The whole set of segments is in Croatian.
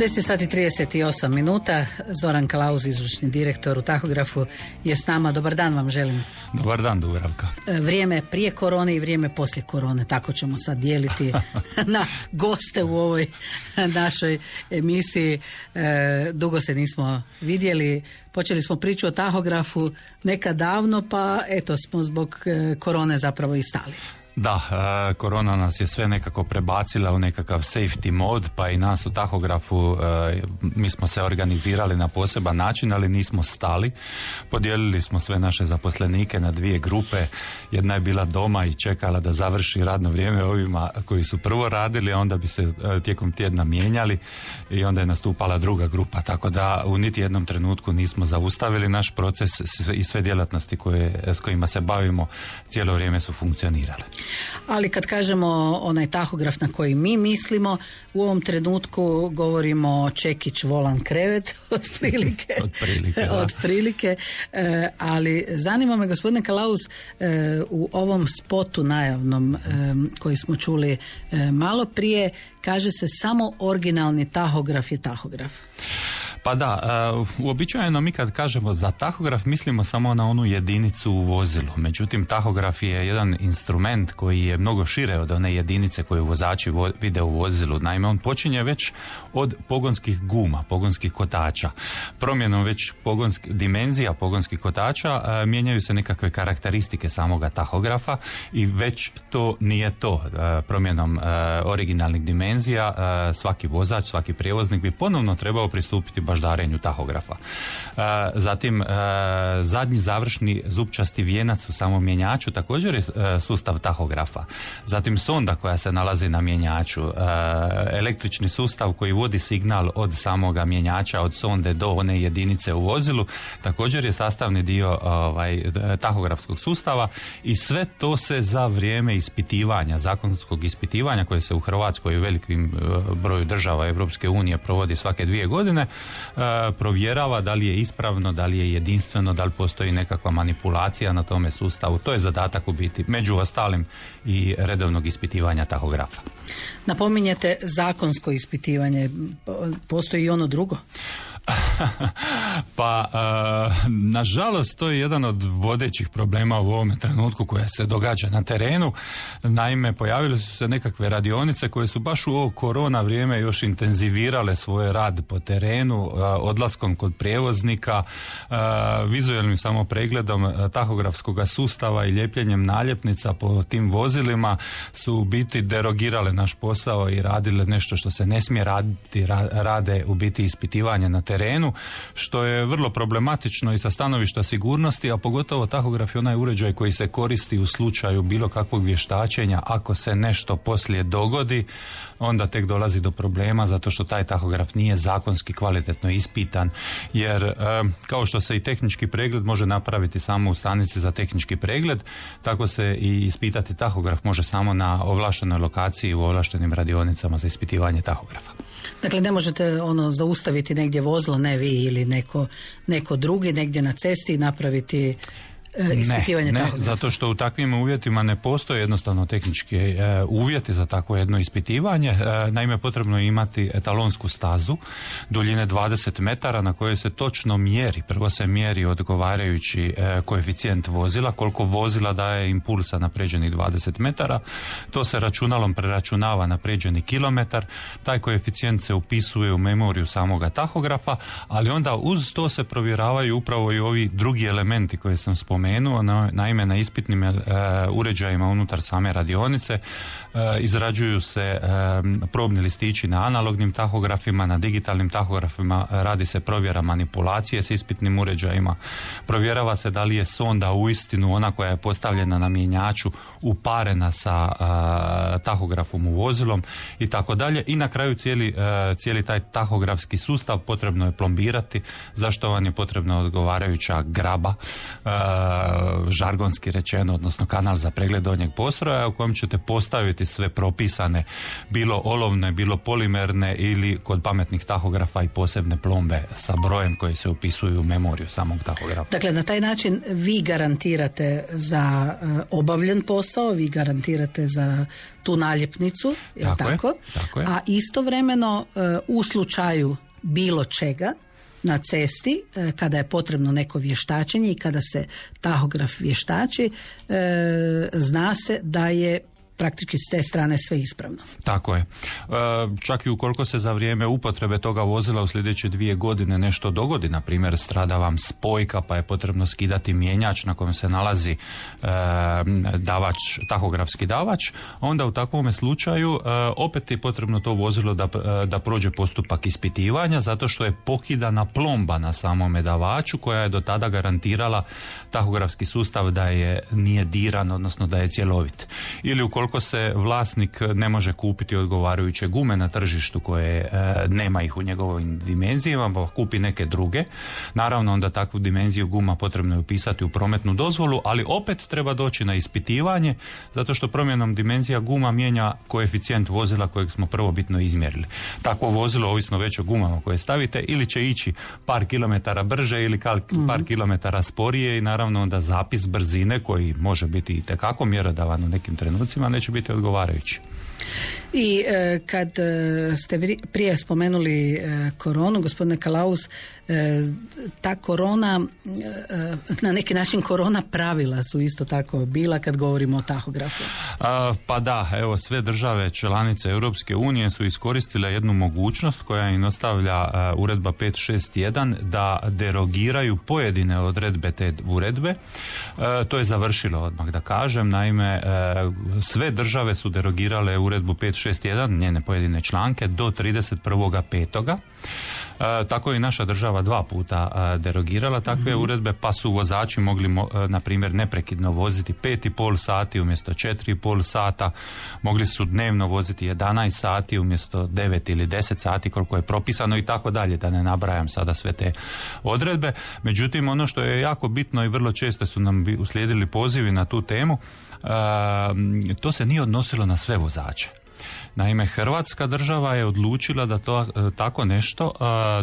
10 sati 38 minuta. Zoran Klaus, izvršni direktor u Tahografu, je s nama. Dobar dan vam želim. Dobar dan, Dubravka. Vrijeme prije korone i vrijeme poslije korone, tako ćemo sad dijeliti na goste u ovoj našoj emisiji. Dugo se nismo vidjeli. Počeli smo priču o tahografu nekad davno, pa eto smo zbog korone zapravo i stali. Da, korona nas je sve nekako prebacila u nekakav safety mod, pa i nas u Tahografu, mi smo se organizirali na poseban način, ali nismo stali. Podijelili smo sve naše zaposlenike na dvije grupe. Jedna je bila doma i čekala da završi radno vrijeme ovima koji su prvo radili, a onda bi se tijekom tjedna mijenjali i onda je nastupala druga grupa. Tako da u niti jednom trenutku nismo zaustavili naš proces i sve djelatnosti s kojima se bavimo cijelo vrijeme su funkcionirale. Ali kad kažemo onaj tahograf na koji mi mislimo, u ovom trenutku govorimo čekić, volan, krevet, otprilike. Ali zanima me, gospodine Klaus, u ovom spotu najavnom koji smo čuli malo prije, kaže se samo originalni tahograf je tahograf. Pa da, uobičajeno mi kad kažemo za tahograf mislimo samo na onu jedinicu u vozilu. Međutim, tahograf je jedan instrument koji je mnogo šire od one jedinice koju vozači vide u vozilu. Naime, on počinje već od pogonskih guma, pogonskih kotača. Promjenom već dimenzija pogonskih kotača mijenjaju se nekakve karakteristike samoga tahografa i već to nije to. Promjenom originalnih dimenzija svaki vozač, svaki prijevoznik bi ponovno trebao pristupiti baždarenju tahografa. Zatim zadnji završni zupčasti vijenac u samom mjenjaču također je sustav tahografa. Zatim sonda koja se nalazi na mjenjaču, električni sustav koji vodi signal od samoga mjenjača, od sonde do one jedinice u vozilu, također je sastavni dio tahografskog sustava i sve to se za vrijeme ispitivanja, zakonskog ispitivanja koje se u Hrvatskoj i velikim broju država Europske unije provodi svake 2 godine, provjerava da li je ispravno, da li je jedinstveno, da li postoji nekakva manipulacija na tome sustavu. To je zadatak u biti, među ostalim i redovnog ispitivanja tahografa. Napominjete zakonsko ispitivanje, postoji i ono drugo? Pa, nažalost, to je jedan od vodećih problema u ovome trenutku koja se događa na terenu. Naime, pojavile su se nekakve radionice koje su baš u ovo korona vrijeme još intenzivirale svoj rad po terenu, odlaskom kod prijevoznika, vizualnim samo pregledom tahografskog sustava i ljepljenjem naljepnica po tim vozilima su u biti derogirale naš posao i radile nešto što se ne smije raditi, rade u biti ispitivanje na terenu, što je vrlo problematično i sa stanovišta sigurnosti, a pogotovo tahograf je onaj uređaj koji se koristi u slučaju bilo kakvog vještačenja. Ako se nešto poslije dogodi, onda tek dolazi do problema zato što taj tahograf nije zakonski kvalitetno ispitan, jer kao što se i tehnički pregled može napraviti samo u stanici za tehnički pregled, tako se i ispitati tahograf može samo na ovlaštenoj lokaciji u ovlaštenim radionicama za ispitivanje tahografa. Dakle, ne možete zaustaviti negdje vozilo, ne vi ili neko drugi, negdje na cesti i napraviti ispitivanje tahografa. Ne, zato što u takvim uvjetima ne postoje jednostavno tehnički uvjeti za takvo jedno ispitivanje. Naime, potrebno je imati etalonsku stazu duljine 20 metara na kojoj se točno mjeri. Prvo se mjeri odgovarajući koeficijent vozila, koliko vozila daje impulsa na pređenih 20 metara. To se računalom preračunava na pređeni kilometar. Taj koeficijent se upisuje u memoriju samoga tahografa, ali onda uz to se provjeravaju upravo i ovi drugi elementi koje sam spomenuo. Naime, na ispitnim uređajima unutar same radionice izrađuju se probni listići na analognim tahografima, na digitalnim tahografima radi se provjera manipulacije s ispitnim uređajima, provjerava se da li je sonda uistinu ona koja je postavljena na mjenjaču uparena sa tahografom u vozilom i tako dalje. I na kraju cijeli taj tahografski sustav potrebno je plombirati, za što vam je potrebna odgovarajuća graba žargonski rečeno, odnosno kanal za pregled donjeg postroja u kojem ćete postaviti sve propisane, bilo olovne, bilo polimerne ili kod pametnih tahografa i posebne plombe sa brojem koji se upisuju u memoriju samog tahografa. Dakle, na taj način vi garantirate za obavljen posao, vi garantirate za tu naljepnicu, tako je. A istovremeno u slučaju bilo čega na cesti, kada je potrebno neko vještačenje i kada se tahograf vještači, zna se da je praktički s te strane sve ispravno. Tako je. Čak i ukoliko se za vrijeme upotrebe toga vozila u sljedeće 2 godine nešto dogodi, na primjer strada vam spojka pa je potrebno skidati mjenjač na kojem se nalazi davač, tahografski davač, onda u takvom slučaju opet je potrebno to vozilo da prođe postupak ispitivanja zato što je pokidana plomba na samome davaču koja je do tada garantirala tahografski sustav da nije diran, odnosno da je cjelovit. Ili ukoliko se vlasnik ne može kupiti odgovarajuće gume na tržištu koje nema ih u njegovim dimenzijama, pa kupi neke druge. Naravno, onda takvu dimenziju guma potrebno je upisati u prometnu dozvolu, ali opet treba doći na ispitivanje, zato što promjenom dimenzija guma mijenja koeficijent vozila kojeg smo prvobitno izmjerili. Takvo vozilo, ovisno već o gumama koje stavite, ili će ići par kilometara brže ili par kilometara sporije i naravno onda zapis brzine koji može biti itekako mjerodavan u nekim trenucima neće biti odgovarajući. I kad ste prije spomenuli koronu, gospodine Kalaus, ta korona, na neki način korona pravila su isto tako bila kad govorimo o tahografu. Pa da, evo sve države članice Europske unije su iskoristile jednu mogućnost koja im ostavlja uredba 561 da derogiraju pojedine odredbe te uredbe. To je završilo odmah da kažem, naime sve države su derogirale uredbu 561, njene pojedine članke, do 31.5. Tako je i naša država 2 puta derogirala takve uredbe, pa su vozači mogli, na primjer, neprekidno voziti 5,5 sati umjesto 4,5 sata, mogli su dnevno voziti 11 sati umjesto 9 ili 10 sati koliko je propisano i tako dalje, da ne nabrajam sada sve te odredbe. Međutim, ono što je jako bitno i vrlo često su nam uslijedili pozivi na tu temu, to se nije odnosilo na sve vozače. Naime, Hrvatska država je odlučila da to tako nešto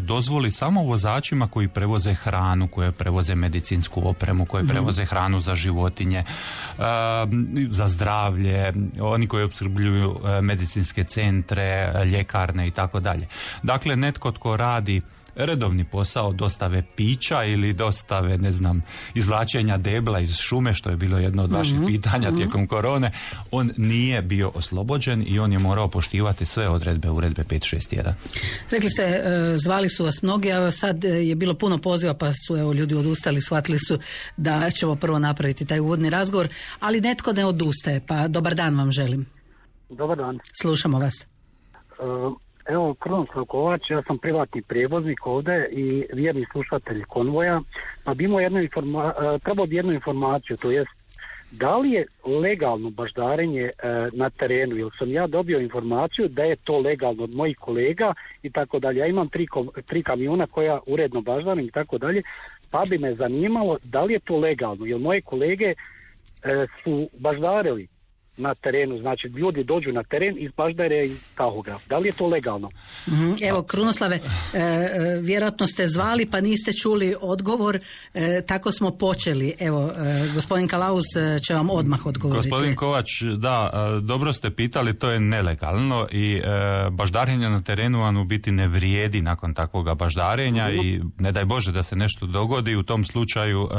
dozvoli samo vozačima koji prevoze hranu, koji prevoze medicinsku opremu, koji prevoze hranu za životinje, za zdravlje, oni koji opskrbljuju medicinske centre, ljekarne i tako dalje. Dakle, netko tko radi redovni posao dostave pića ili dostave, izvlačenja debla iz šume, što je bilo jedno od vaših pitanja tijekom korone, on nije bio oslobođen i on je morao poštivati sve odredbe uredbe 561. Rekli ste, zvali su vas mnogi, a sad je bilo puno poziva, pa su ljudi odustali, shvatili su da ćemo prvo napraviti taj uvodni razgovor, ali netko ne odustaje, pa dobar dan vam želim. Dobar dan. Slušamo vas. Evo, Krunoslav Kovač, ja sam privatni prijevoznik ovdje i vjerni slušatelj konvoja, pa bi imao trebao jednu informaciju, to jest da li je legalno baždarenje na terenu, jer sam ja dobio informaciju da je to legalno od mojih kolega i tako dalje. Ja imam 3 kamiona koja uredno baždarim i tako dalje, pa bi me zanimalo da li je to legalno, jer moje kolege su baždarili na terenu, znači ljudi dođu na teren i baždare i tahograf. Da li je to legalno? Evo, Krunoslave, vjerojatno ste zvali pa niste čuli odgovor, tako smo počeli. Evo, gospodin Kalaus će vam odmah odgovoriti. Gospodin Kovač, da, dobro ste pitali, to je nelegalno i baždarenje na terenu vam u biti ne vrijedi nakon takvoga baždarenja i ne daj Bože da se nešto dogodi. U tom slučaju,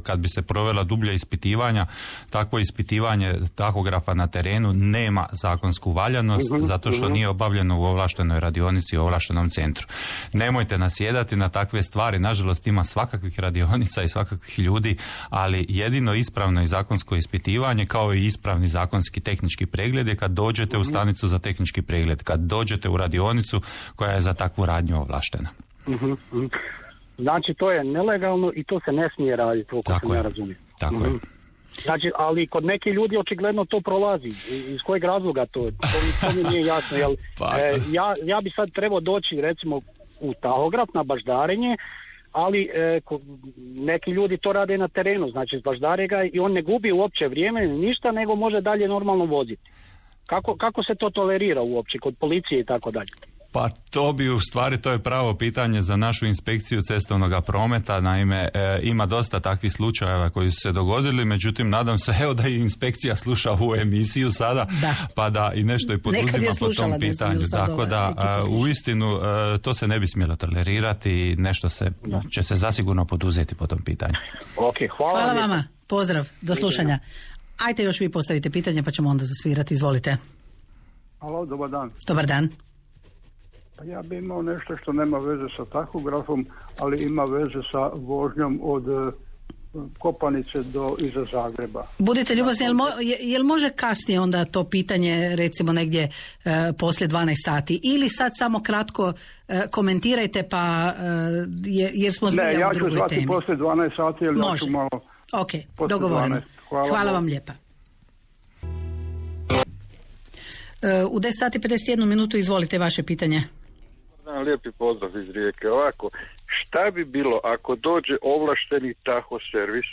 kad bi se provela dublja ispitivanja, takvo ispitivanje tahografa na terenu nema zakonsku valjanost zato što nije obavljeno u ovlaštenoj radionici, u ovlaštenom centru. Nemojte nasjedati na takve stvari, nažalost ima svakakvih radionica i svakakvih ljudi, ali jedino ispravno i zakonsko ispitivanje kao i ispravni zakonski tehnički pregled je kad dođete u stanicu za tehnički pregled, kad dođete u radionicu koja je za takvu radnju ovlaštena. Znači to je nelegalno i to se ne smije raditi, koliko se ne razumije. Tako je. Znači, ali kod neki ljudi očigledno to prolazi. Iz kojeg razloga to mi nije jasno. Ja bi sad trebao doći recimo u tahograf na baždarenje, ali neki ljudi to rade na terenu, znači baždare ga i on ne gubi uopće vrijeme ništa, nego može dalje normalno voziti. Kako se to tolerira uopće kod policije i tako dalje? Pa to bi u stvari, to je pravo pitanje za našu inspekciju cestovnog prometa. Naime, ima dosta takvih slučajeva koji su se dogodili, međutim nadam se da i inspekcija sluša ovu emisiju sada, pa da i nešto i poduzima po tom pitanju. Tako da uistinu to se ne bi smjelo tolerirati, nešto će se zasigurno poduzeti po tom pitanju. Okay, hvala vama, pozdrav, do slušanja. Ajte još vi postavite pitanje pa ćemo onda zasvirati, izvolite. Alo, dobar dan. Dobar dan. Pa ja bi imao nešto što nema veze sa tahografom, ali ima veze sa vožnjom od Kopanice do iza Zagreba. Budite ljubazni, jel može kasnije onda to pitanje, recimo negdje poslije 12 sati, ili sad samo kratko komentirajte pa jer smo zbilja u drugoj temi. Ne, ja ću zvati poslije 12 sati, jer ja ću malo... Ok, dogovoreno. Hvala vam lijepa. U 10 sati 51 minutu izvolite vaše pitanje. Lijepi pozdrav iz Rijeke. Ovako, šta bi bilo ako dođe ovlašteni tahoservis,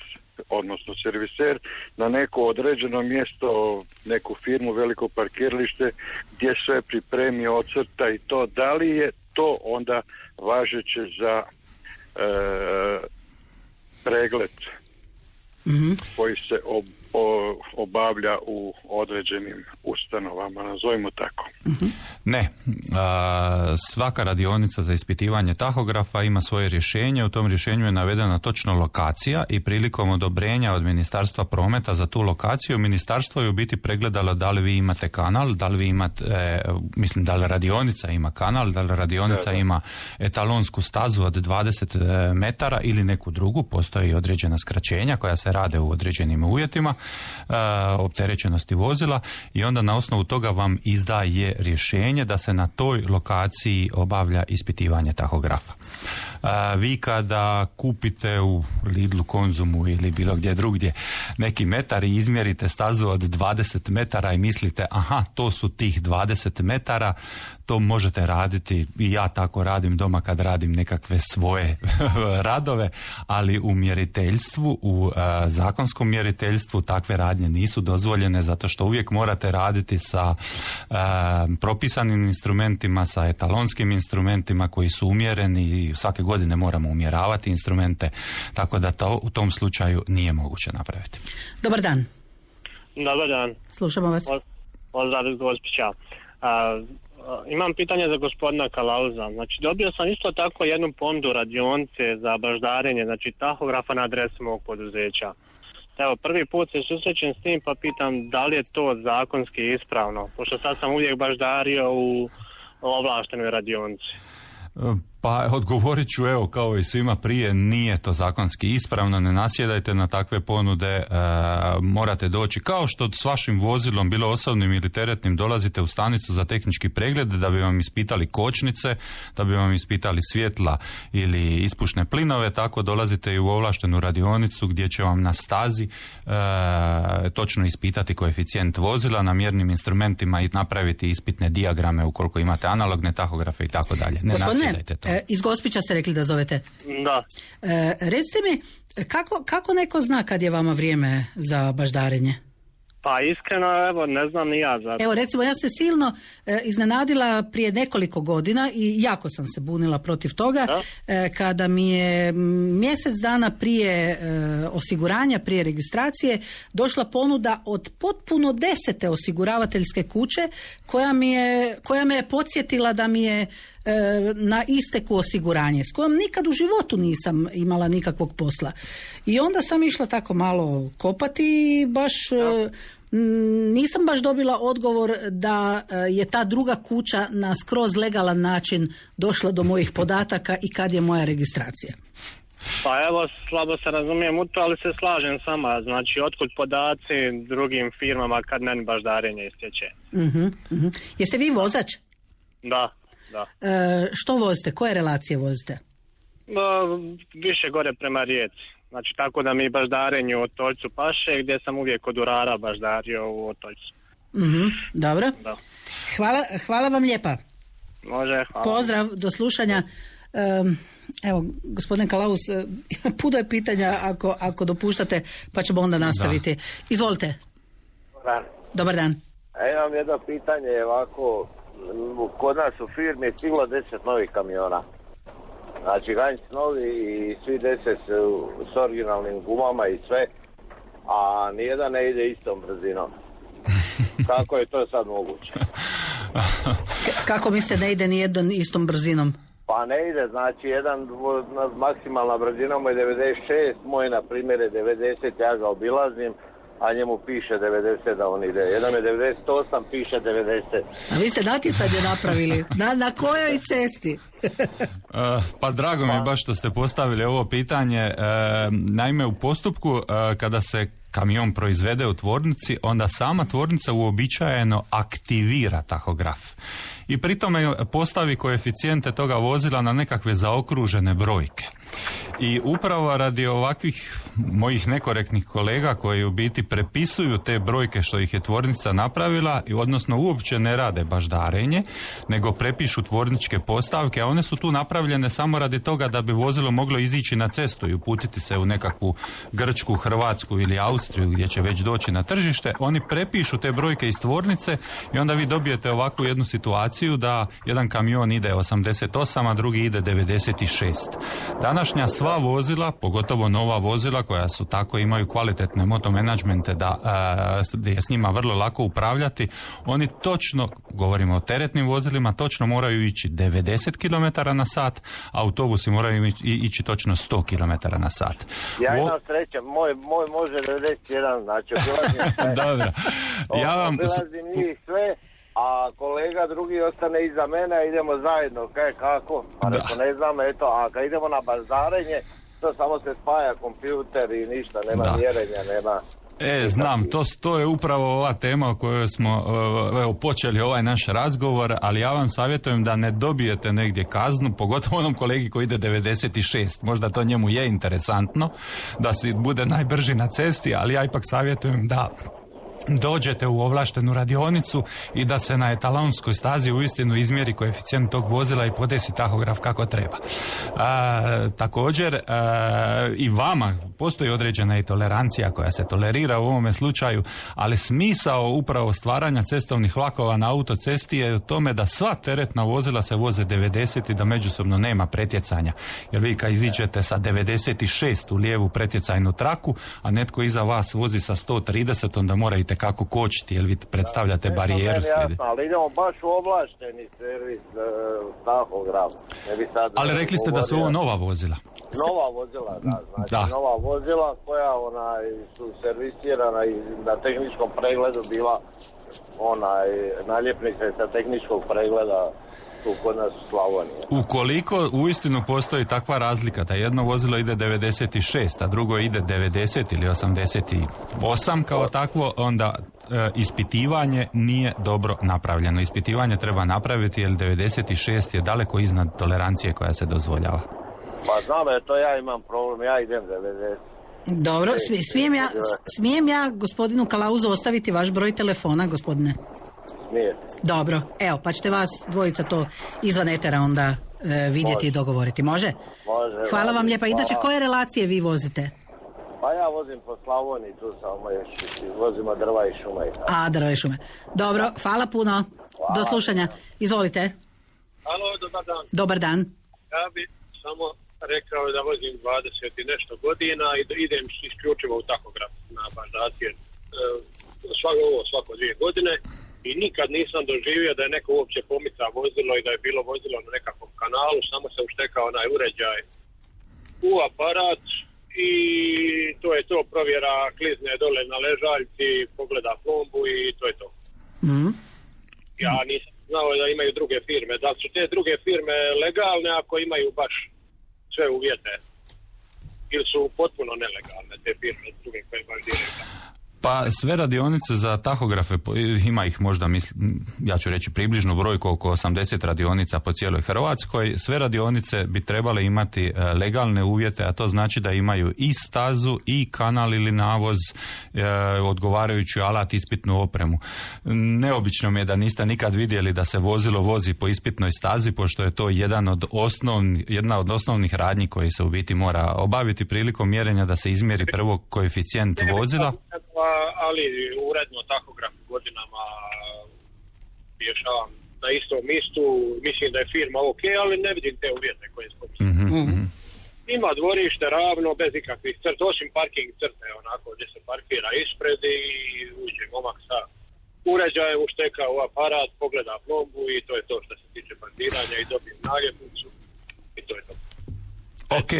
odnosno serviser, na neko određeno mjesto, neku firmu, veliko parkiralište, gdje sve pripremi, ocrta i to, da li je to onda važeće za pregled koji se obavlja u određenim ustanovama, nazovimo tako? Ne. Svaka radionica za ispitivanje tahografa ima svoje rješenje. U tom rješenju je navedena točno lokacija i prilikom odobrenja od Ministarstva prometa za tu lokaciju, ministarstvo je u biti pregledalo da li vi imate kanal, da li vi imate, da li radionica ima kanal, da li radionica ima etalonsku stazu od 20 metara ili neku drugu. Postoji određena skraćenja koja se rade u određenim uvjetima opterećenosti vozila i onda na osnovu toga vam izdaje rješenje da se na toj lokaciji obavlja ispitivanje tahografa. Vi kada kupite u Lidlu, Konzumu ili bilo gdje drugdje neki metar i izmjerite stazu od 20 metara i mislite to su tih 20 metara, to možete raditi i ja tako radim doma kad radim nekakve svoje radove, ali u mjeriteljstvu, u zakonskom mjeriteljstvu takve radnje nisu dozvoljene zato što uvijek morate raditi sa propisanim instrumentima, sa etalonskim instrumentima koji su umjereni i svake godine moramo umjeravati instrumente, tako da to u tom slučaju nije moguće napraviti. Dobar dan. Dobar dan. Slušamo vas. Pozdrav iz Gospića. Imam pitanje za gospodina Kalauza. Znači, dobio sam isto tako jednu ponudu radionice za baždarenje, znači tahografa na adresu mog poduzeća. Evo, prvi put se susrećem s tim pa pitam da li je to zakonski ispravno, pošto sad sam uvijek baždario u ovlaštenoj radionici. Pa odgovorit ću kao i svima prije, nije to zakonski ispravno, ne nasjedajte na takve ponude, morate doći kao što s vašim vozilom, bilo osobnim ili teretnim, dolazite u stanicu za tehnički pregled da bi vam ispitali kočnice, da bi vam ispitali svjetla ili ispušne plinove, tako dolazite i u ovlaštenu radionicu gdje će vam na stazi točno ispitati koeficijent vozila, na mjernim instrumentima i napraviti ispitne dijagrame ukoliko imate analogne tahografe i tako dalje. Ne nasjedajte to. Iz Gospića ste rekli da zovete. Da. Recite mi, kako neko zna kad je vama vrijeme za baždarenje? Pa iskreno, evo, ne znam ni ja za to. Evo, recimo, ja se silno iznenadila prije nekoliko godina i jako sam se bunila protiv toga, kada mi je mjesec dana prije osiguranja, prije registracije, došla ponuda od potpuno 10. osiguravateljske kuće koja me je podsjetila da mi je na isteku osiguranje, s kojom nikad u životu nisam imala nikakvog posla. I onda sam išla tako malo kopati i baš nisam baš dobila odgovor da je ta druga kuća na skroz legalan način došla do mojih podataka i kad je moja registracija. Pa evo, slabo se razumijem u to, ali se slažem sama. Znači, otkud podaci drugim firmama kad meni baždarenje istječe. Jeste vi vozač? Da. Što vozite? Koje relacije vozite? Više gore prema Rijeci. Znači, tako da mi baždarenje u Otočcu paše, gdje sam uvijek od Urara baždario u Otočcu. Dobro. Da. Hvala vam lijepa. Može, hvala. Pozdrav, do slušanja. Evo, gospodine Kalaus, puno je pitanja ako dopuštate, pa ćemo onda nastaviti. Da. Izvolite. Dobar dan. Imam jedno pitanje, ovako, kod nas u firmi je stiglo 10 novih kamiona. Znači, ganjci novi i svi 10 s originalnim gumama i sve, a nijedan ne ide istom brzinom. Kako je to sad moguće? Kako mislite ne ide nijedan istom brzinom? Pa ne ide, znači jedan maksimalna brzina mu je 96, moj na primjer je 90, ja ga obilazim, a njemu piše 90 da on ide. Jedan je 98, piše 90. A vi ste natjecanje napravili? Na kojoj cesti? Pa drago mi je baš što ste postavili ovo pitanje. Naime, u postupku kada se kamion proizvede u tvornici, onda sama tvornica uobičajeno aktivira tahograf. I pri tome postavi koeficijente toga vozila na nekakve zaokružene brojke. I upravo radi ovakvih mojih nekorektnih kolega koji u biti prepisuju te brojke što ih je tvornica napravila, i odnosno uopće ne rade baždarenje, nego prepišu tvorničke postavke, a one su tu napravljene samo radi toga da bi vozilo moglo izići na cestu i uputiti se u nekakvu Grčku, Hrvatsku ili Austriju gdje će već doći na tržište. Oni prepišu te brojke iz tvornice i onda vi dobijete ovakvu jednu situaciju da jedan kamion ide 88, a drugi ide 96. Današnja sva vozila, pogotovo nova vozila koja su tako, imaju kvalitetne motomenadžmente da je s njima vrlo lako upravljati, oni točno, govorimo o teretnim vozilima, točno moraju ići 90 km na sat, autobusi moraju ići točno 100 km na sat. Ja imam sreće, moj može 91, znači obilazim sve. Dobro. Obilazim njih sve, a kolega drugi ostane iza mene, idemo zajedno, kako? Pa neko ne znam, eto, a kad idemo na baždarenje, to samo se spaja kompjuter i ništa, nema mjerenja, nema... Znam, to je upravo ova tema o kojoj smo počeli ovaj naš razgovor, ali ja vam savjetujem da ne dobijete negdje kaznu, pogotovo onom kolegi koji ide 96. Možda to njemu je interesantno, da si bude najbrži na cesti, ali ja ipak savjetujem da dođete u ovlaštenu radionicu i da se na etalonskoj stazi uistinu izmjeri koeficijent tog vozila i podesi tahograf kako treba. Također i vama postoji određena i tolerancija koja se tolerira u ovome slučaju, ali smisao upravo stvaranja cestovnih vlakova na autocesti je u tome da sva teretna vozila se voze 90 i da međusobno nema pretjecanja. Jer vi kad iziđete sa 96 u lijevu pretjecajnu traku, a netko iza vas vozi sa 130, onda morate kako kočiti, jer vi predstavljate barijeru slijedi. Ali idemo baš u ovlašteni servis tahograf. Ali rekli ste da su ovo nova vozila. Nova vozila, znači nova vozila koja su servisirana i na tehničkom pregledu bila naljepnice sa tehničkog pregleda tu kod nas u Slavoniji. Ukoliko uistinu postoji takva razlika da jedno vozilo ide 96, a drugo ide 90 ili 88 kao takvo, onda ispitivanje nije dobro napravljeno. Ispitivanje treba napraviti jer 96 je daleko iznad tolerancije koja se dozvoljava. Pa znam, to ja imam problem, ja idem 90. Dobro, smijem ja gospodinu Kalauzu ostaviti vaš broj telefona, gospodine? Smije. Dobro, evo, pa ćete vas dvojica to izvan etera onda vidjeti i dogovoriti. Može? Može. Hvala vam lijepa. Inače, koje relacije vi vozite? Pa ja vozim po Slavoniji, tu samo još vozimo drva i šume. Drva i šume. Dobro, hvala puno. Hvala. Do slušanja. Izvolite. Halo, dobar dan. Dobar dan. Ja bi samo rekao da vozim 20 i nešto godina i da idem isključivo u tahograf na baždacije. Svako 2 godine. I nikad nisam doživio da je neko uopće pomica vozilo i da je bilo vozilo na nekakvom kanalu, samo se uštekao onaj uređaj u aparat i to je to, provjera klizne dole na ležaljci, pogleda plombu i to je to. Ja nisam znao da imaju druge firme. Da su te druge firme legalne ako imaju baš sve uvjete ili su potpuno nelegalne te firme druge koje baš direktno. Pa sve radionice za tahografe, ima ih možda, ja ću reći približnu brojku, oko 80 radionica po cijeloj Hrvatskoj. Sve radionice bi trebale imati legalne uvjete, a to znači da imaju i stazu i kanal ili navoz, odgovarajući alat, ispitnu opremu. Neobično mi je da niste nikad vidjeli da se vozilo vozi po ispitnoj stazi, pošto je to jedna od osnovnih radnji koji se u biti mora obaviti prilikom mjerenja, da se izmjeri prvo koeficijent vozila. Ali uredno tahograf godinama rješavam na istom mjestu, mislim da je firma ok, ali ne vidim te uvjete koje spominjem. Ima dvorište ravno, bez ikakvih crta, osim parking crte, onako gdje se parkira ispred i uđe momak sa uređajem, ušteka u aparat, pogleda plombu i to je to što se tiče parkiranja i dobijem naljepnicu i to je to. Ok.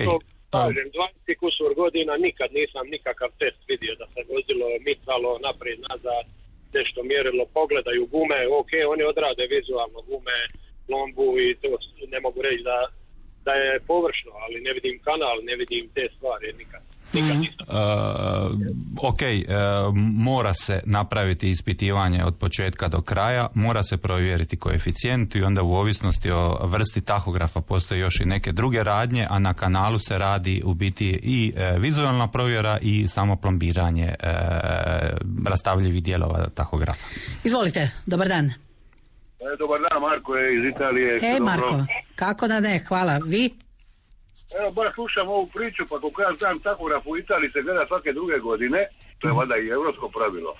Kažem, 20 kusur godina nikad nisam nikakav test vidio da se vozilo micalo naprijed, nazad, nešto mjerilo, pogledaju gume, ok, oni odrade vizualno gume, plombu i to ne mogu reći da je površno, ali ne vidim kanal, ne vidim te stvari nikad. Mora se napraviti ispitivanje od početka do kraja, mora se provjeriti koeficijent i onda u ovisnosti o vrsti tahografa postoje još i neke druge radnje, a na kanalu se radi u biti i vizualna provjera i samo plombiranje rastavljivih dijelova tahografa. Izvolite, dobar dan. Dobar dan, Marko je iz Italije. Marko, kako da ne, hvala. Vi? Evo, baš slušam ovu priču, pa kako ja znam, tahograf u Italiji se gleda svake druge godine, to je valjda i europsko pravilo.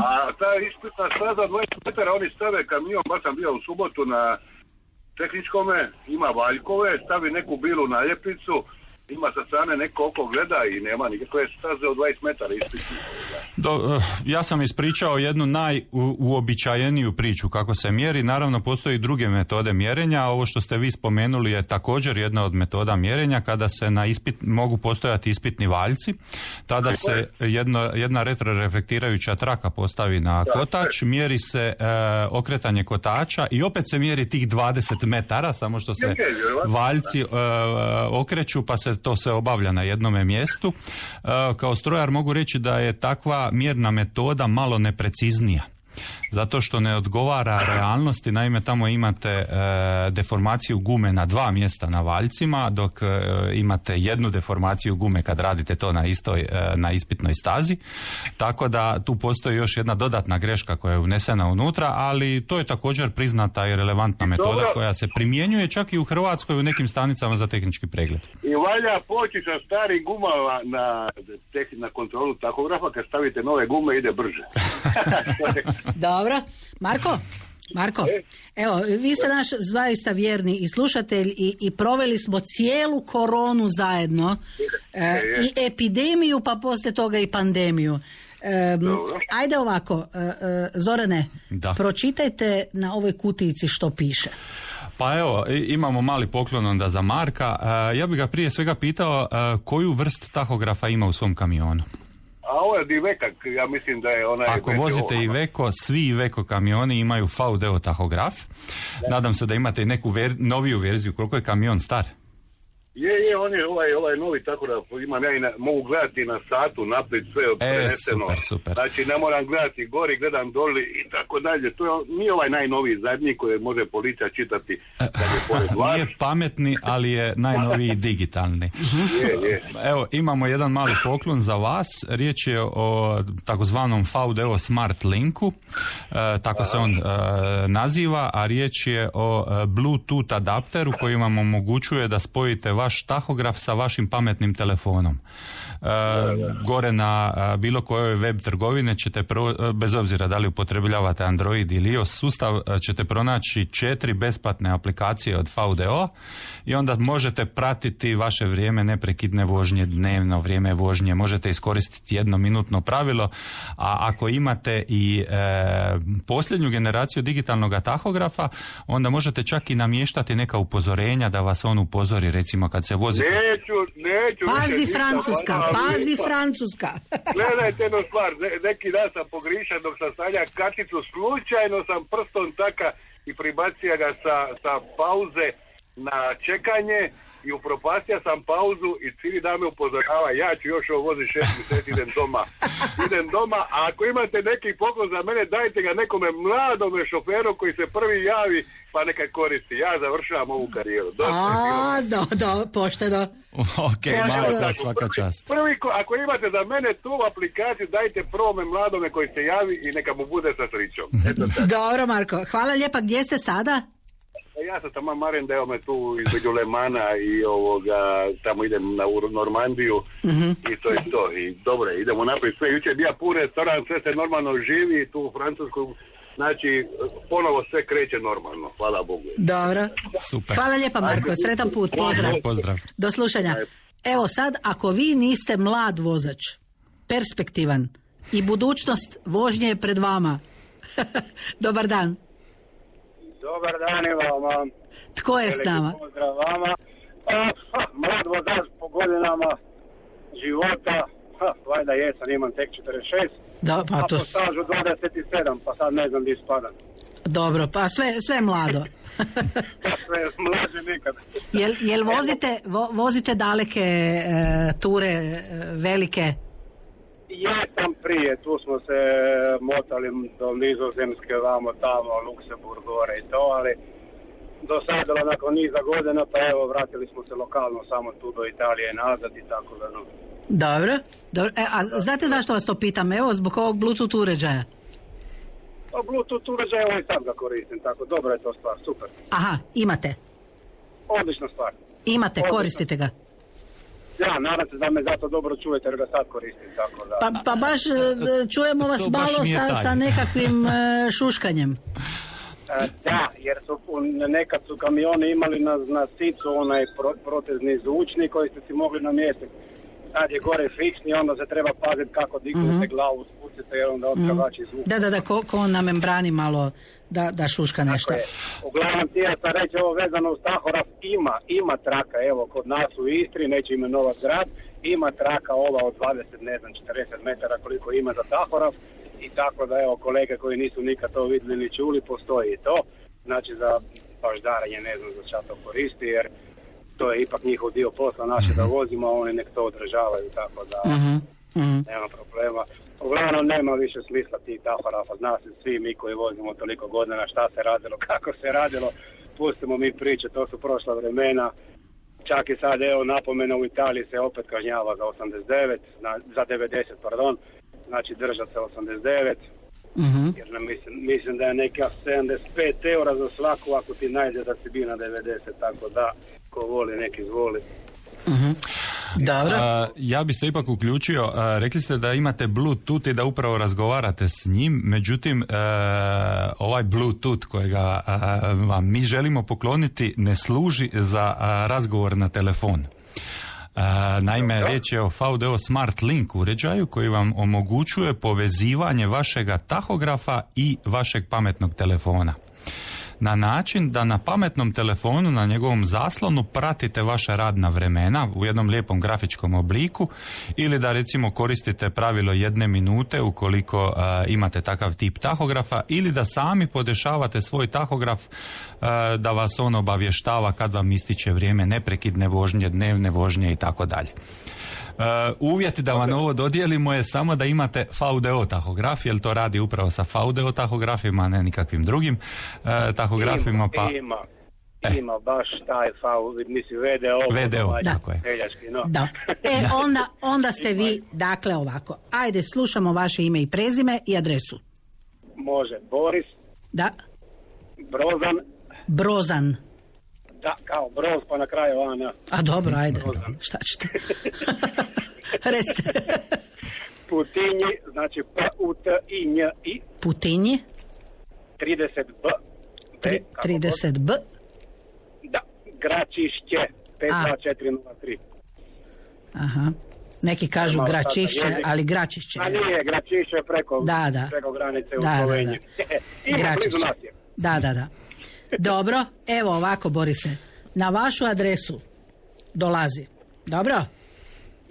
A ta ispitna staza 20 metara, oni stave kamion, baš sam bio u subotu na tehničkome, ima valjkove, stavi neku bilu naljepnicu, ima sa strane neko oko gleda i nema nikakve staze od 20 metara ispitne. Ja sam ispričao jednu najuobičajeniju priču kako se mjeri. Naravno, postoji i druge metode mjerenja. Ovo što ste vi spomenuli je također jedna od metoda mjerenja, kada se na mogu postojati ispitni valjci. Tada se jedna retroreflektirajuća traka postavi na kotač, mjeri se okretanje kotača i opet se mjeri tih 20 metara, samo što se valjci okreću, pa se to se obavlja na jednome mjestu. Kao strojar mogu reći da je takva mjerna metoda malo nepreciznija, zato što ne odgovara realnosti. Naime, tamo imate deformaciju gume na 2 mjesta na valjcima, dok imate jednu deformaciju gume kad radite to na ispitnoj stazi. Tako da tu postoji još jedna dodatna greška koja je unesena unutra, ali to je također priznata i relevantna metoda koja se primjenjuje čak i u Hrvatskoj u nekim stanicama za tehnički pregled. I valja poći sa starim gumama na kontrolu tahografa, kad stavite nove gume ide brže. Dobro. Marko, evo, vi ste naš zaista vjerni i slušatelj i proveli smo cijelu koronu zajedno, i epidemiju, pa poslije toga i pandemiju. Ajde ovako, Zorane, pročitajte na ovoj kutijici što piše. Pa evo, imamo mali poklon onda za Marka. Ja bih ga prije svega pitao koju vrst tahografa ima u svom kamionu. A ovo je Iveco, ja mislim da je onaj... Ako vozite Iveco, svi Iveco kamioni imaju VDO tahograf. Nadam se da imate i neku noviju verziju. Koliko je kamion star? Je, on je ovaj novi tahograf, imam ja i mogu gledati na satu, naprijed, sve preneseno. Super. Znači ne moram gledati gori, gledam doli i tako dalje. To nije ovaj najnoviji zadnji koji može policija čitati kad je pored vas. Nije pametni, ali je najnoviji digitalni. Je. Evo, imamo jedan mali poklon za vas. Riječ je o takozvanom VDO Smart Linku, tako se on naziva, a riječ je o Bluetooth adapteru koji vam omogućuje da spojite vaš tahograf sa vašim pametnim telefonom. Gore na bilo kojoj web trgovine ćete, bez obzira da li upotrebljavate Android ili iOS sustav, ćete pronaći 4 besplatne aplikacije od VDO i onda možete pratiti vaše vrijeme neprekidne vožnje, dnevno vrijeme vožnje, možete iskoristiti 1-minutno pravilo, a ako imate i posljednju generaciju digitalnog tahografa, onda možete čak i namještati neka upozorenja da vas on upozori, recimo kad se vozi. Neću. Pazi Francuska. Gledajte jednu stvar, neki dan sam pogrišao dok sam stavljao karticu, slučajno sam prstom taka i pribacio ga sa pauze na čekanje i upropastio sam pauzu i cijeli dan me upozorava, ja ću još ovo voziti 6 mjeseci, idem doma, a ako imate neki poklon za mene, dajte ga nekome mladome šoferu koji se prvi javi, pa neka koristi. Ja završavam ovu karijeru. Pošteno. Ok, malo svaka čast. Ako imate za mene tu aplikaciju, dajte prvome mladome koji se javi i neka mu bude sa srećom. Dobro, Marko, hvala lijepa. Gdje ste sada? Ja sam tamo Marendeo me tu između Lemana i tamo idem na Normandiju i to je to. I dobro, idemo naprijed sve. Jučer je bio pun restoran, sve se normalno živi tu u Francusku. Znači, ponovo sve kreće normalno. Hvala Bogu. Dobro. Super. Hvala lijepa, Marko. Sretan put. Pozdrav. Do slušanja. Evo sad, ako vi niste mlad vozač, perspektivan i budućnost vožnje je pred vama. Dobar dan. Dobar dan i vama. Tko je s nama? Pozdrav vama. Mlad vozač po godinama života, valjda jesam, imam tek 46, da, pa to... a po stažu 27, pa sad ne znam gdje spadam. Dobro, pa sve mlado. Sve mlađe nikad. Jel vozite daleke ture, velike? Jesam prije, tu smo se motali do Nizozemske, vamo tamo, Luksemburg, gore i to, ali dosadilo nakon niza godina, pa evo, vratili smo se lokalno samo tu do Italije i nazad i tako da, no. Dobro. A znate zašto vas to pitam? Evo, zbog ovog Bluetooth uređaja. Pa Bluetooth uređaj, ovo i sad ga koristim, tako, dobro je to stvar, super. Aha, imate? Odlična stvar. Imate, koristite ga? Ja, nadam se da me zato dobro čujete jer ga sad koristim, tako da... Pa baš čujemo vas malo sa nekakvim šuškanjem. Da, jer nekad su kamioni imali na sicu onaj protezni zvučnik koji ste si mogli namjestiti. Sad je gore fiksni, onda se treba paziti kako dignete glavu, spucite jer onda otkravači zvuk. Da, ko na membrani malo da šuška nešto. Uglavnom ti ja sam reći ovo vezano uz tahograf, ima traka, evo kod nas u Istri, neće imenovati grad, ima traka ova od 20, ne znam, 40 metara koliko ima za tahograf i tako da evo kolege koji nisu nikad to vidjeli ni čuli, postoji i to, znači za baždarenje ne znam za šta to koristi jer to je ipak njihov dio posla naše da vozimo, a oni nek to održavaju, tako da nema problema. Uglavnom nema više smisla tih tahografa, zna se svi mi koji vozimo toliko godina šta se radilo, kako se radilo, pustimo mi priče, to su prošla vremena. Čak i sad evo napomena u Italiji se opet kažnjava za 89, za 90, pardon, znači držat se 89, jer mislim da je neka 75 eura za svaku ako ti najde da si bio na 90, tako da ko voli neki izvoli. Dobro. Ja bi se ipak uključio, rekli ste da imate Bluetooth i da upravo razgovarate s njim, međutim ovaj Bluetooth kojega vam mi želimo pokloniti ne služi za razgovor na telefon. Naime, riječ je o VDO Smart Link uređaju koji vam omogućuje povezivanje vašega tahografa i vašeg pametnog telefona. Na način da na pametnom telefonu, na njegovom zaslonu pratite vaša radna vremena u jednom lijepom grafičkom obliku ili da recimo koristite pravilo 1 minute ukoliko imate takav tip tahografa ili da sami podešavate svoj tahograf da vas on obavještava kad vam ističe vrijeme neprekidne vožnje, dnevne vožnje i tako dalje. Uvjet da vam ovo dodijelimo je samo da imate VDO tahograf, jer to radi upravo sa VDO tahografima, a ne nikakvim drugim tahografima. Ima baš taj VDO, tako je. No. Da. Onda ste vi, dakle ovako, ajde slušamo vaše ime i prezime i adresu. Može, Boris. Da. Brozan. Da, kao broz pa na kraju Ana. A dobro, ajde. Šta ćete? Recite. Putinji, znači P-U-T-I-N-I. Putinji. 30B. 30B. Da, Gračišće. 52403. Aha. Neki kažu Gračišće, ali Gračišće. A nije, Gračišće preko granice u Sloveniji. Gračišće. Da. Dobro, evo ovako Borise, na vašu adresu dolazi. Dobro?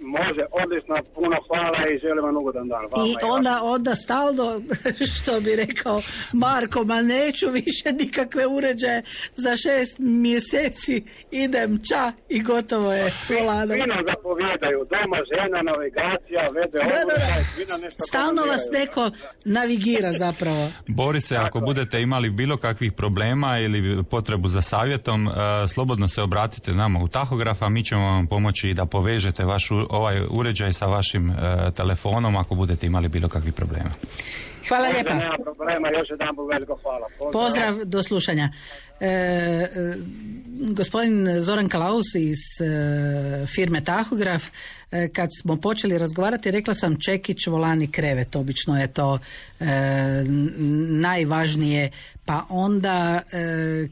Može, odlično, puno hvala i želim vam ugodan dan. I onda stalno, što bi rekao Marko, ma neću više nikakve uređaje, za 6 mjeseci idem ča i gotovo je s volanom. Svi nam zapovjedaju, doma žena, navigacija, vede da. Stalno vas neko navigira zapravo. Boris, ako budete imali bilo kakvih problema ili potrebu za savjetom, slobodno se obratite nama u Tahograf, a mi ćemo vam pomoći da povežete ovaj uređaj sa vašim telefonom ako budete imali bilo kakvih problema. Hvala lijepa. Nema problema, još jedan veliko hvala. Pozdrav, do slušanja. Gospodin Zoran Kalaus iz firme Tahograf, kad smo počeli razgovarati, rekla sam čekić, volan i krevet. Obično je to najvažnije, pa onda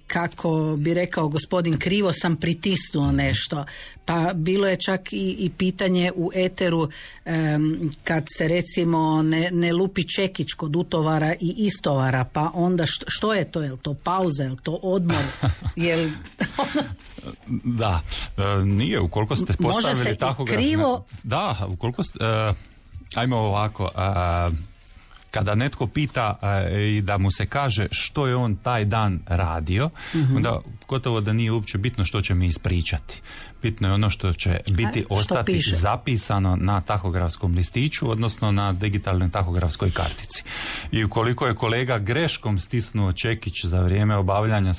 kako bi rekao gospodin, krivo sam pritisnuo nešto. Pa bilo je čak i pitanje u eteru kad se recimo ne lupi čekić kod utovara i istovara, pa onda što je to? Je li to pauza? Je li to odmor? Je li... Da, nije, ukoliko ste postavili tahograf... krivo... Da, ukoliko ste... ajmo ovako... Kada netko pita i da mu se kaže što je on taj dan radio, onda gotovo da nije uopće bitno što će mi ispričati. Bitno je ono što će ostati zapisano na tahografskom listiću, odnosno na digitalnoj tahografskoj kartici. I ukoliko je kolega greškom stisnuo čekić za vrijeme obavljanja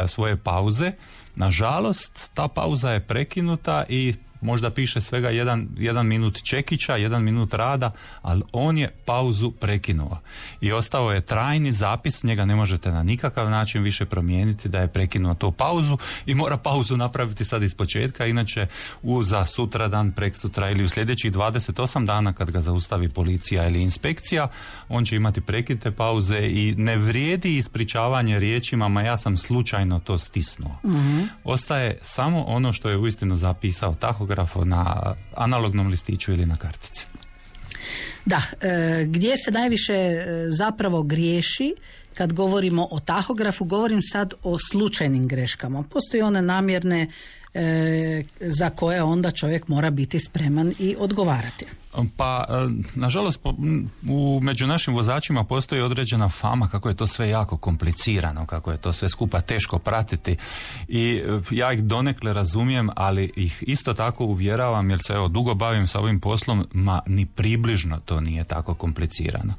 svoje pauze, nažalost ta pauza je prekinuta i možda piše svega jedan minut čekića, 1 minut rada, ali on je pauzu prekinuo. I ostao je trajni zapis, njega ne možete na nikakav način više promijeniti da je prekinuo tu pauzu i mora pauzu napraviti sad iz početka, inače za sutradan, preksutra ili u sljedećih 28 dana kad ga zaustavi policija ili inspekcija, on će imati prekid pauze i ne vrijedi ispričavanje riječima, ma ja sam slučajno to stisnuo. Ostaje samo ono što je uistinu zapisao tahograf na analognom listiću ili na kartici. Da, gdje se najviše zapravo griješi kad govorimo o tahografu, govorim sad o slučajnim greškama. Postoji one namjerne za koje onda čovjek mora biti spreman i odgovarati. Pa, nažalost, među našim vozačima postoji određena fama kako je to sve jako komplicirano, kako je to sve skupa teško pratiti i ja ih donekle razumijem, ali ih isto tako uvjeravam, jer se dugo bavim sa ovim poslom, ma ni približno to nije tako komplicirano.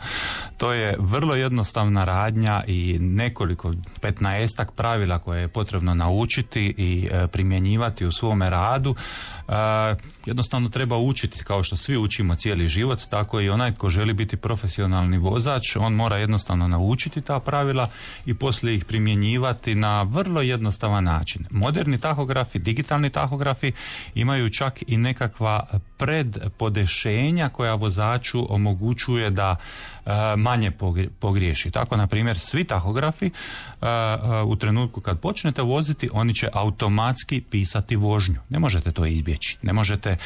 To je vrlo jednostavna radnja i nekoliko 15-ak pravila koje je potrebno naučiti i primjenjivati u svome radu. Jednostavno treba učiti, kao što svi učimo cijeli život, tako i onaj tko želi biti profesionalni vozač, on mora jednostavno naučiti ta pravila i poslije ih primjenjivati na vrlo jednostavan način. Moderni tahografi, digitalni tahografi imaju čak i nekakva predpodešenja koja vozaču omogućuje da manje pogriješi. Tako, na primjer, svi tahografi u trenutku kad počnete voziti, oni će automatski pisati vožnju. Ne možete to izbjeći. Ne možete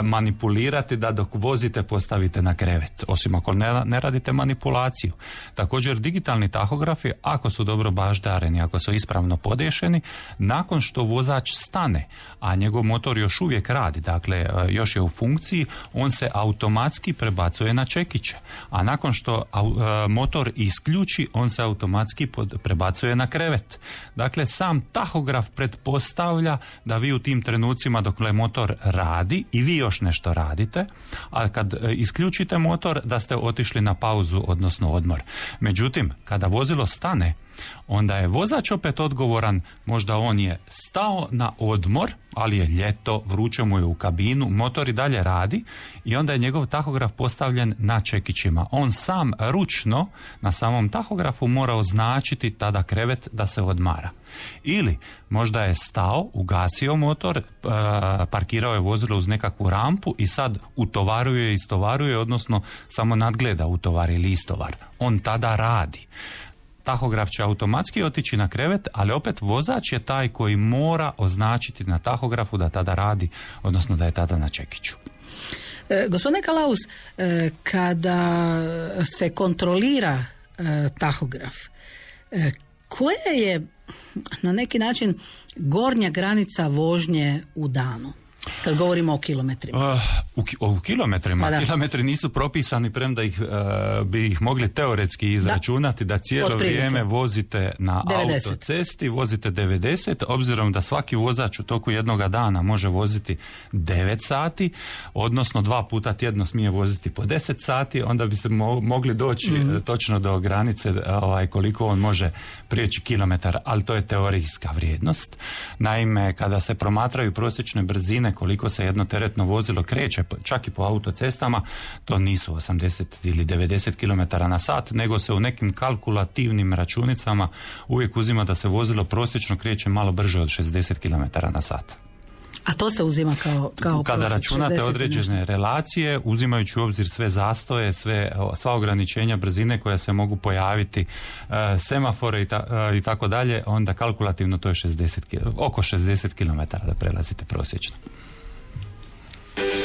manipulirati da dok vozite postavite na krevet, osim ako ne radite manipulaciju. Također, digitalni tahografi, ako su dobro baždareni, ako su ispravno podešeni, nakon što vozač stane, a njegov motor još uvijek radi, dakle još je u funkciji, on se automatski prebacuje na čekiće. A nakon što motor isključi, on se automatski prebacuje na krevet. Dakle, sam tahograf pretpostavlja da vi u tim trenucima dokle motor radi i vi još nešto radite, a kad isključite motor da ste otišli na pauzu, odnosno odmor. Međutim, kada vozilo stane, onda je vozač opet odgovoran, možda on je stao na odmor, ali je ljeto, vruće mu je u kabinu, motor i dalje radi i onda je njegov tahograf postavljen na čekićima. On sam ručno na samom tahografu mora označiti tada krevet da se odmara. Ili možda je stao, ugasio motor, parkirao je vozilo uz nekakvu rampu i sad utovaruje i istovaruje, odnosno samo nadgleda utovar ili istovar. On tada radi. Tahograf će automatski otići na krevet, ali opet vozač je taj koji mora označiti na tahografu da tada radi, odnosno da je tada na čekiću. Gospodine Kalaus, kada se kontrolira tahograf, koja je na neki način gornja granica vožnje u danu? Kad govorimo o kilometrima. U kilometrima. Kilometri nisu propisani, premda bi ih mogli teoretski izračunati da cijelo vrijeme vozite na 90. autocesti, vozite 90, obzirom da svaki vozač u toku jednoga dana može voziti 9 sati, odnosno 2 puta tjedno smije voziti po 10 sati, onda bi se mogli doći točno do granice koliko on može prijeći kilometar, ali to je teorijska vrijednost. Naime, kada se promatraju prosječne brzine koliko se jedno teretno vozilo kreće, čak i po autocestama, to nisu 80 ili 90 km na sat, nego se u nekim kalkulativnim računicama uvijek uzima da se vozilo prosječno kreće malo brže od 60 km na sat. A to se uzima kao kada računate određene relacije, uzimajući u obzir sve zastoje, sva ograničenja brzine koja se mogu pojaviti, semafore i tako dalje, onda kalkulativno to je oko 60 km da prelazite prosječno.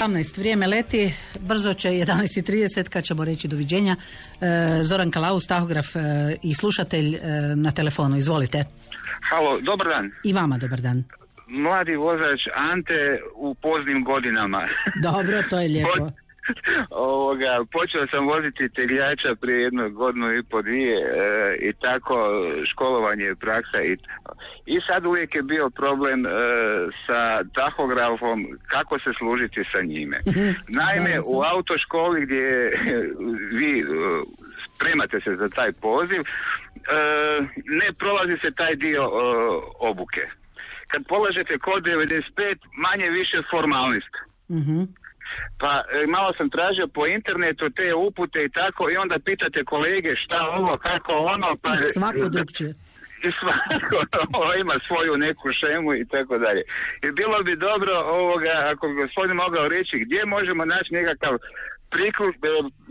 18 vrijeme leti, brzo će 11:30 kad ćemo reći doviđenja. Zoran Kalauz, tahograf i slušatelj na telefonu, izvolite. Halo, dobar dan. I vama dobar dan. Mladi vozač Ante u poznim godinama. Dobro, to je lijepo. Počeo sam voziti tegljača prije 1 godinu i po 2 i tako školovanje, praksa i sad uvijek je bio problem sa tahografom, kako se služiti sa njime. Naime, u autoškoli gdje vi spremate se za taj poziv, ne prolazi se taj dio obuke. Kad polažete kod 95, manje više formalnost. Pa malo sam tražio po internetu te upute i tako, i onda pitate kolege šta ovo, kako ono, pa svako drugčije. I svako ima svoju neku šemu i tako dalje. I bilo bi dobro ako bi gospodin mogao reći gdje možemo naći nekakav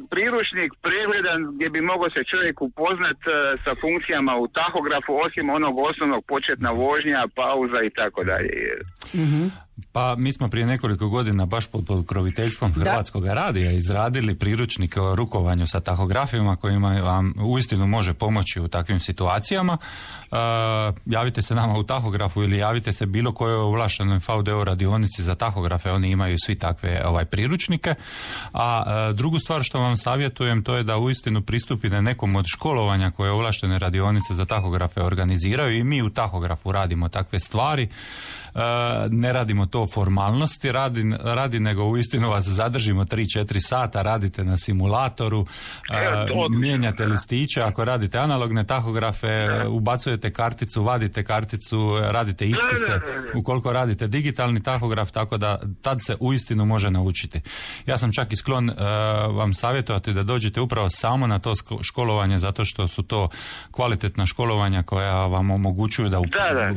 priručnik pregledan gdje bi mogao se čovjek upoznat sa funkcijama u tahografu, osim onog osnovnog početna vožnja, pauza i tako dalje. Pa mi smo prije nekoliko godina baš pod pokroviteljstvom Hrvatskog radija izradili priručnik o rukovanju sa tahografima kojima vam uistinu može pomoći u takvim situacijama. Javite se nama u tahografu ili javite se bilo kojoj ovlaštenoj VDO radionici za tahografe, oni imaju svi takve priručnike. A drugu stvar što vam savjetujem, to je da uistinu pristupite nekom od školovanja koje ovlaštene radionice za tahografe organiziraju, i mi u tahografu radimo takve stvari. Ne radimo to formalnosti radi, nego uistinu vas zadržimo 3-4 sata, radite na simulatoru, mijenjate listiće, ako radite analogne tahografe, ubacujete karticu, vadite karticu, radite ispise, ukoliko radite digitalni tahograf, tako da tad se uistinu može naučiti. Ja sam čak i sklon vam savjetovati da dođete upravo samo na to školovanje, zato što su to kvalitetna školovanja koja vam omogućuju da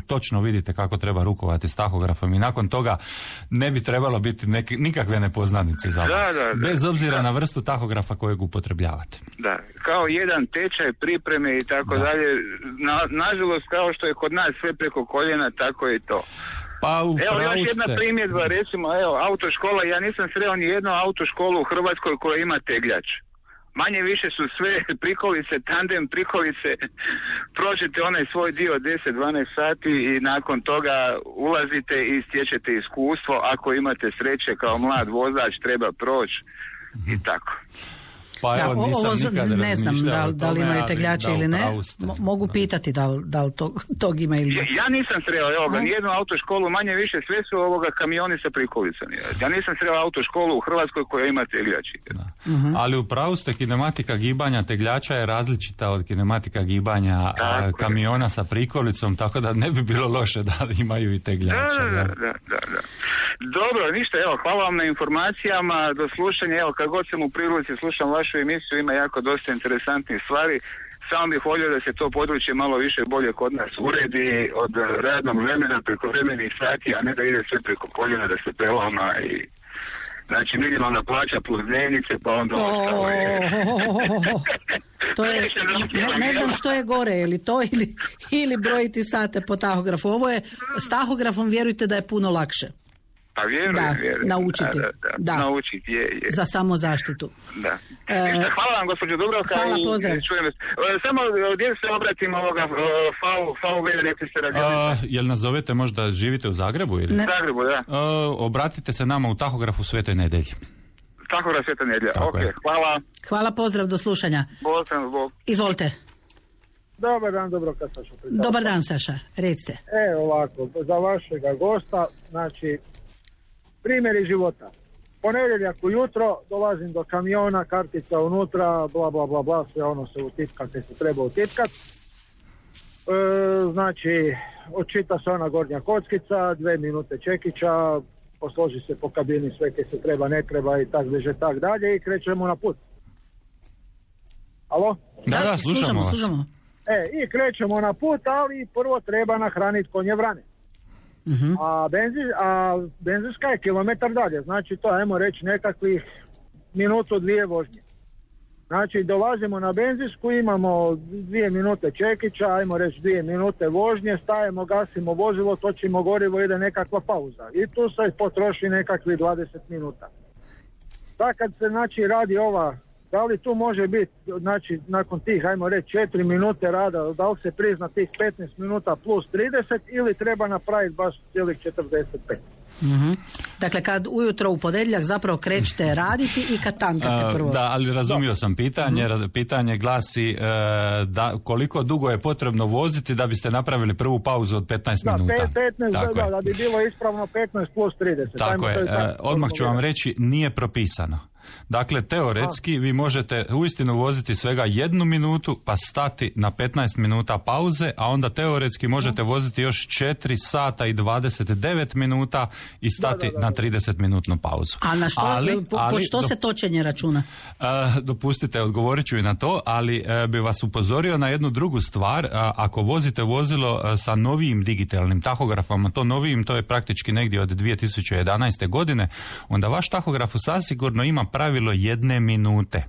točno vidite kako treba rukovati s tahografom, i nakon toga ne bi trebalo biti nikakve nepoznanice za vas, bez obzira na vrstu tahografa kojeg upotrebljavate. Da, kao jedan tečaj pripreme i tako dalje. Nažalost, kao što je kod nas sve preko koljena, tako je to. Evo još jedna primjedba, recimo, autoškola, ja nisam sreo ni jednu autoškolu u Hrvatskoj koja ima tegljač. Manje više su sve prikolice, tandem prikolice, prođete onaj svoj dio 10-12 sati i nakon toga ulazite i stječete iskustvo. Ako imate sreće kao mlad vozač, treba proći i tako. Pa evo, ne znam da li imaju tegljače ili ne. Mogu pitati da li tog ima ili ne. Ja nisam sreo, nijednu autoškolu, manje više sve su kamioni sa prikolicama. Ja nisam sreo autoškolu u Hrvatskoj koja ima tegljači. Ali u pravu ste, kinematika gibanja tegljača je različita od kinematika gibanja kamiona sa prikolicom, tako da ne bi bilo loše da imaju i tegljače. Da. Dobro, ništa, hvala vam na informacijama, do slušanja, kad god sam u prilici slušam vašu emisiju, ima jako dosta interesantnih stvari. Samo bih volio da se to područje malo više bolje kod nas uredi, od radnog vremena preko vremenih sati, a ne da ide sve preko koljena, da se preloma i... Znači, minimalna plaća plus dnevnice, pa onda ostalo je... To je, ne znam što je gore, ili to ili brojiti sate po tahografu. Ovo je, s tahografom vjerujte da je puno lakše. Pa vjerujem. Naučiti. Da. Naučiti, je. Za samozaštitu. Da. Hvala vam, gospođo Dubravka. Hvala, pozdrav. Samo gdje se obratimo ovoga VV, rekli ste radio. Jel nas zovete, možda živite u Zagrebu? Ili? U Zagrebu, da. Obratite se nama u tahografu Svetoj Nedelji. Tahograf Sveta Nedjelja, ok, hvala. Hvala, pozdrav, do slušanja. Bog. Izvolite. Dobar dan, Dubravka, Saša. Dobar dan, Saša, recite. Ovako, za vašega gosta, znači, primjeri života. Ponedjeljak ujutro dolazim do kamiona, kartica unutra, bla, bla, bla, bla, sve ono se utipka kad se treba utipkat. Znači, očita se ona gornja kockica, 2 minute čekića, posloži se po kabini sve kaj se treba, ne treba i tak bliže, tak dalje i krećemo na put. Alo? Da, slušamo vas. I krećemo na put, ali prvo treba nahraniti konje vrane. Uh-huh. A benzinska je kilometar dalje, znači to ajmo reći nekakvih minutu, 2 vožnje. Znači dolazimo na benzinsku, imamo 2 minute čekića, ajmo reći 2 minute vožnje, stajemo, gasimo vozilo, točimo gorivo, ide nekakva pauza. I tu se potroši nekakvih 20 minuta. Tako kad se znači radi ova, da li tu može biti, znači nakon tih, ajmo reći 4 minute rada, da li se prizna tih 15 minuta plus 30 ili treba napraviti baš cijelih 45? Mm-hmm. Dakle, kad ujutro u ponedjeljak zapravo krećete raditi i kad tankate prvo. Da, ali razumio sam pitanje. Mm-hmm. Pitanje glasi koliko dugo je potrebno voziti da biste napravili prvu pauzu od 15 minuta. 15, da bi bilo ispravno 15 plus 30. Tako je. Odmah ću vam reći, nije propisano. Dakle, teoretski vi možete uistinu voziti svega 1 minutu pa stati na 15 minuta pauze, a onda teoretski možete voziti još 4 sata i 29 minuta i stati na 30 minutnu pauzu. A na što, po što se točenje računa? Dopustite, odgovorit ću i na to, ali bi vas upozorio na jednu drugu stvar. Ako vozite vozilo sa novijim digitalnim tahografama, to novijim, to je praktički negdje od 2011. godine, onda vaš tahograf zasigurno ima pravilo 1 minute.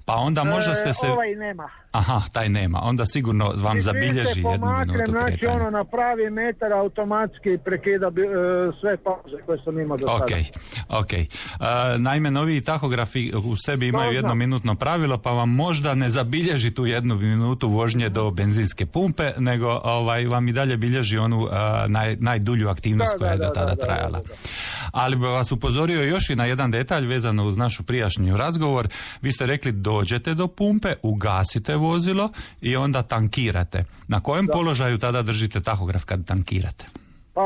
Pa onda možda ste se... Ovaj nema. Aha, taj nema. Onda sigurno vam zabilježi 1 minutu kretanja. Znači ono na pravi metar automatski prekida sve pauze koje sam imao do sada. Ok. Naime, noviji tahografi u sebi imaju 1 minutno pravilo, pa vam možda ne zabilježi tu 1 minutu vožnje do benzinske pumpe, nego vam i dalje bilježi onu najdulju aktivnost koja je do tada trajala. Ali bi vas upozorio još i na jedan detalj vezano uz našu prijašnji razgovor. Vi ste rekli dođete do pumpe, ugasite vozilo i onda tankirate. Na kojem položaju tada držite tahograf kad tankirate? Pa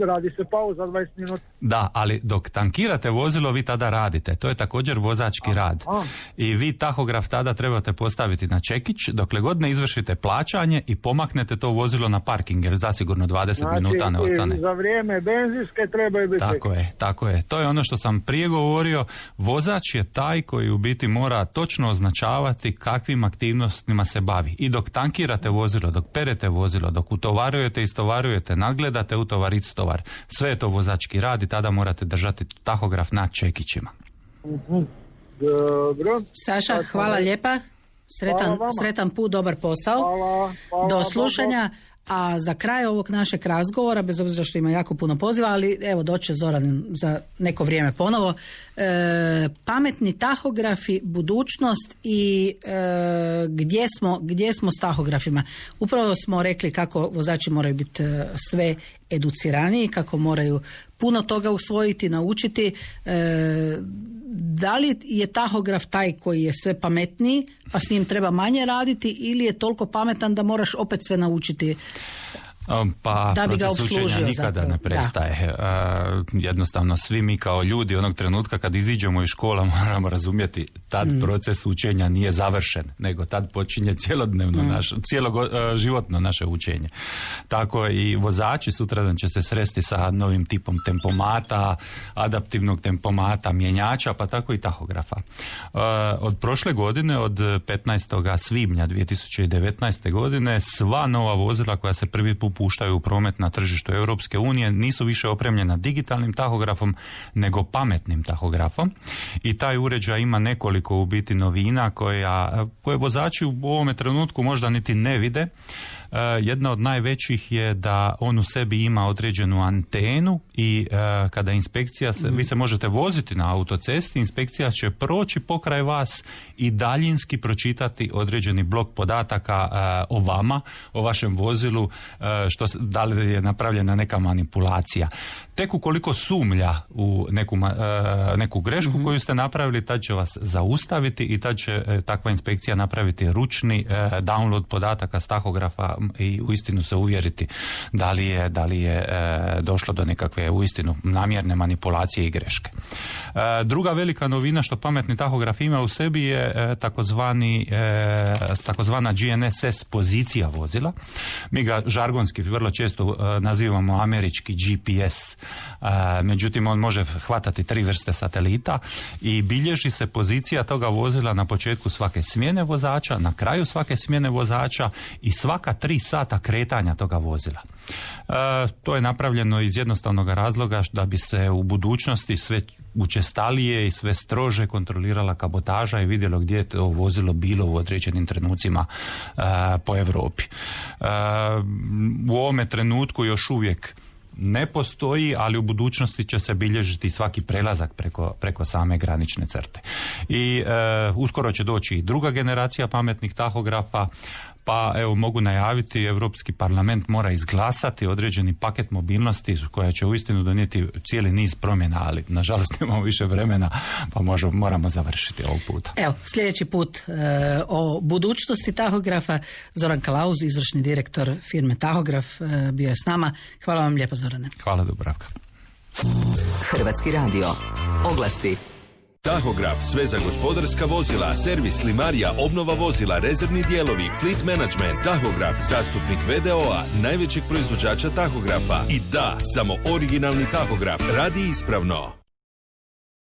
radi se pauza 20 minuta. Da, ali dok tankirate vozilo vi tada radite. To je također vozački rad. I vi tahograf tada trebate postaviti na čekić dokle god ne izvršite plaćanje i pomaknete to vozilo na parking, jer zasigurno 20 minuta ne ostane. Za vrijeme benzinske trebaju biti. Tako je. To je ono što sam prije govorio. Vozač je taj koji u biti mora točno označavati kakvim aktivnostima se bavi. I dok tankirate vozilo, dok perete vozilo, dok utovarujete, istovarujete, nadgledate utovar, istovar, sve je to vozački rad i tada morate držati tahograf na čekićima. Dobro. Saša, hvala lijepa. Sretan put, dobar posao. Hvala, do slušanja. A za kraj ovog našeg razgovora, bez obzira što ima jako puno poziva, ali evo doće Zoran za neko vrijeme ponovo, pametni tahografi, budućnost i gdje smo s tahografima. Upravo smo rekli kako vozači moraju biti sve educiraniji, kako moraju puno toga usvojiti, naučiti. Da li je tahograf taj koji je sve pametniji, pa s njim treba manje raditi, ili je toliko pametan da moraš opet sve naučiti? Pa da bi proces učenja nikada ne prestaje. Jednostavno svi mi kao ljudi onog trenutka kad iziđemo iz škola moramo razumjeti tad proces učenja nije završen, nego tad počinje cjelodnevno životno naše učenje. Tako i vozači sutradan će se sresti sa novim tipom tempomata, adaptivnog tempomata, mjenjača, pa tako i tahografa. Od prošle godine, od 15. svibnja 2019. godine, sva nova vozila koja se prvi put puštaju u promet na tržištu Europske unije nisu više opremljena digitalnim tahografom nego pametnim tahografom i taj uređaj ima nekoliko u biti novina koje vozači u ovome trenutku možda niti ne vide. Jedna od najvećih je da on u sebi ima određenu antenu i kada inspekcija, vi se možete voziti na autocesti, inspekcija će proći pokraj vas i daljinski pročitati određeni blok podataka o vama, o vašem vozilu, da li je napravljena neka manipulacija. Tek ukoliko sumlja u neku grešku koju ste napravili, tad će vas zaustaviti i tad će takva inspekcija napraviti ručni download podataka s tahografa i uistinu se uvjeriti da li je došlo do nekakve uistinu namjerne manipulacije i greške. Druga velika novina što pametni tahograf ima u sebi je takozvana GNSS pozicija vozila. Mi ga žargonski vrlo često nazivamo američki GPS. Međutim, on može hvatati 3 vrste satelita i bilježi se pozicija toga vozila na početku svake smjene vozača, na kraju svake smjene vozača i svaka 3 sata kretanja toga vozila. To je napravljeno iz jednostavnog razloga da bi se u budućnosti sve učestalije i sve strože kontrolirala kabotaža i vidjelo gdje je to vozilo bilo u određenim trenucima po Europi. U ovome trenutku još uvijek ne postoji, ali u budućnosti će se bilježiti svaki prelazak preko same granične crte. I uskoro će doći i druga generacija pametnih tahografa, pa evo mogu najaviti, Europski parlament mora izglasati određeni paket mobilnosti koja će uistinu donijeti cijeli niz promjena, ali nažalost nemamo više vremena, pa moramo završiti ovog puta. Evo, sljedeći put o budućnosti tahografa. Zoran Kalauz, izvršni direktor firme Tahograf, bio je s nama. Hvala vam lijepo, Zorane. Hvala, Dubravka. Hrvatski radio. Oglasi. Tahograf, sve za gospodarska vozila, servis, limarija, obnova vozila, rezervni dijelovi, fleet management. Tahograf, zastupnik VDO-a, najvećeg proizvođača tahografa. I da, samo originalni tahograf radi ispravno.